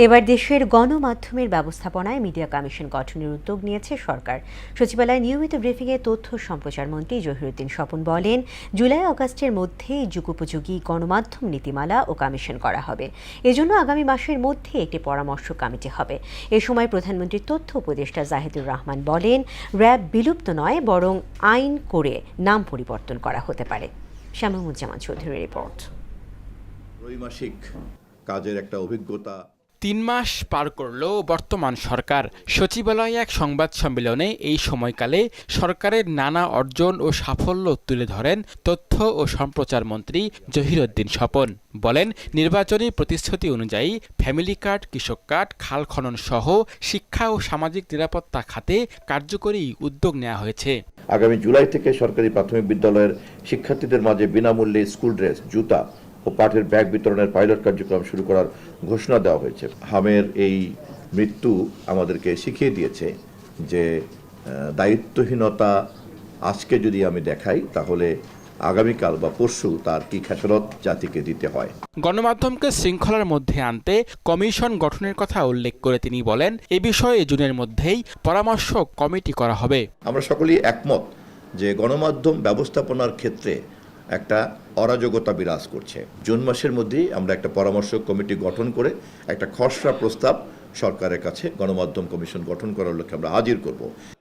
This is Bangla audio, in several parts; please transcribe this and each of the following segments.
এবার দেশের গণমাধ্যমের ব্যবস্থাপনায় মিডিয়া কমিশন গঠনের উদ্যোগ নিয়েছে সরকার। সচিবালয়ে নিয়মিত ব্রিফিংয়ে তথ্য সম্প্রচার মন্ত্রী জহিরুদ্দিন স্বপন বলেন, জুলাই আগস্টের মধ্যেই যুগোপযোগী গণমাধ্যম নীতিমালা ও কমিশন করা হবে। এজন্য আগামী মাসের মধ্যে একটি পরামর্শ কমিটি হবে। এ সময় প্রধানমন্ত্রীর তথ্য উপদেষ্টা জাহিদুর রহমান বলেন, র্যাব বিলুপ্ত নয়, বরং আইন করে নাম পরিবর্তন করা হতে পারে। শামীমুজ্জামান চৌধুরীর রিপোর্ট। ত্রৈমাসিক কাজের একটা অভিজ্ঞতা ৩ মাস পার করল বর্তমান সরকার। সচিবালয়ে এক সংবাদ সম্মেলনে এই সময়কালে সরকারের নানা অর্জন ও সাফল্য তুলে ধরেন তথ্য ও সম্প্রচার মন্ত্রী জহিরুদ্দিন স্বপন। বলেন, নির্বাচনী প্রতিশ্রুতি অনুযায়ী ফ্যামিলি কার্ড, কৃষক কার্ড, খাল খনন সহ শিক্ষা ও সামাজিক নিরাপত্তা খাতে কার্যকরী উদ্যোগ নেওয়া হয়েছে। আগামী জুলাই থেকে সরকারি প্রাথমিক বিদ্যালয়ের শিক্ষার্থীদের মাঝে বিনামূল্যে স্কুল ড্রেস, জুতা ও পাঠের ব্যাগ বিতরণের পাইলট কার্যক্রম শুরু করার ঘোষণা দেওয়া হয়েছে। হামের এই মৃত্যু আমাদেরকে শিখিয়ে দিয়েছে যে দায়িত্বহীনতা আজকে যদি আমি দেখাই, তাহলে আগামীকাল বা পরশু তার কি খেসারত জাতিকে দিতে হয়। গণমাধ্যমকে শৃঙ্খলার মধ্যে আনতে কমিশন গঠনের কথা উল্লেখ করে তিনি বলেন, এ বিষয়ে জুনের মধ্যেই পরামর্শ কমিটি করা হবে। আমরা সকলেই একমত যে গণমাধ্যম ব্যবস্থাপনার ক্ষেত্রে একটা অরাজকতা বিরাজ করছে। জুন মাসের মধ্যেই আমরা একটা পরামর্শ কমিটি গঠন করে একটা খসড়া প্রস্তাব সরকারের কাছে গণমাধ্যম কমিশন গঠন করার লক্ষ্যে আমরা হাজির করব।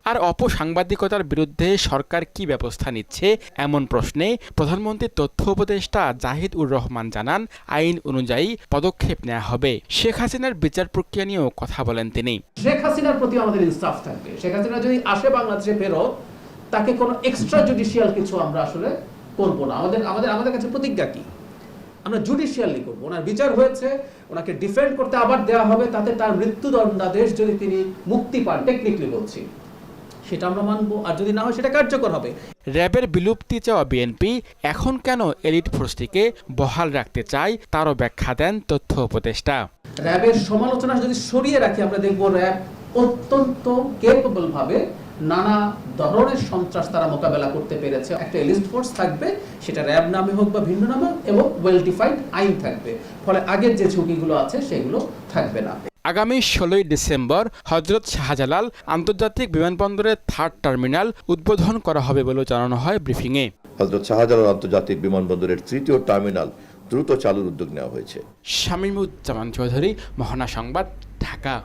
আর অপসাংবাদিকতার বিরুদ্ধে সরকার কি ব্যবস্থা নিচ্ছে এমন প্রশ্নে প্রধানমন্ত্রীর তথ্য উপদেষ্টা জাহিদুর রহমান জানান, আইন অনুযায়ী পদক্ষেপ নেওয়া হবে। শেখ হাসিনার বিচার প্রক্রিয়া নিয়েও কথা বলেন তিনি। শেখ হাসিনার প্রতি আমাদের ইনসাফ থাকবে। শেখ হাসিনা যদি আসে বাংলাদেশে ফেরত, তাকে কোনো এক্সট্রা জুডিশিয়াল কিছু আমরা আসলে করব না। আমাদের কাছে প্রতিজ্ঞা কি, আমরা জুডিশিয়ালি করব। ওনার বিচার হয়েছে, ওনাকে ডিফেন্ড করতে আবার দেওয়া হবে, তাতে তার মৃত্যুদণ্ডাদেশ যদি তিনি মুক্তি পান, টেকনিক্যালি বলছি, সেটা আমরা মানবো। আর যদি না হয় সেটা কার্যকর হবে। র্যাবের বিলুপ্তি চাওয়া বিএনপি এখন কেন এলিট ফোর্সটিকে বহাল রাখতে চায় তারও ব্যাখ্যা দেন তথ্য উপদেষ্টা। র্যাবের সমালোচনা যদি সরিয়ে রাখি, আমরা দেখব র্যাব অত্যন্ত কেপেবল ভাবে নানা ধরনের সন্ত্রাস তারা মোকাবেলা করতে পেরেছে। একটা এলিট ফোর্স থাকবে, সেটা র্যাব নামে হোক বা ভিন্ন নামে, এবং ওয়েল ডিফাইন্ড আইন থাকবে। ফলে আগের যে ঝুঁকিগুলো আছে সেগুলো থাকবে না। আগামী 16 ডিসেম্বর হযরত শাহজালাল আন্তর্জাতিক বিমানবন্দরের 3rd টার্মিনাল উদ্বোধন করা হবে বলে জানানো হয় ব্রিফিংয়ে। হযরত শাহজালাল আন্তর্জাতিক বিমানবন্দরের 3য় টার্মিনাল দ্রুত চালুর উদ্যোগ নেওয়া হয়েছে। শামীমুজ্জামান চৌধুরী, মহানা সংবাদ, ঢাকা।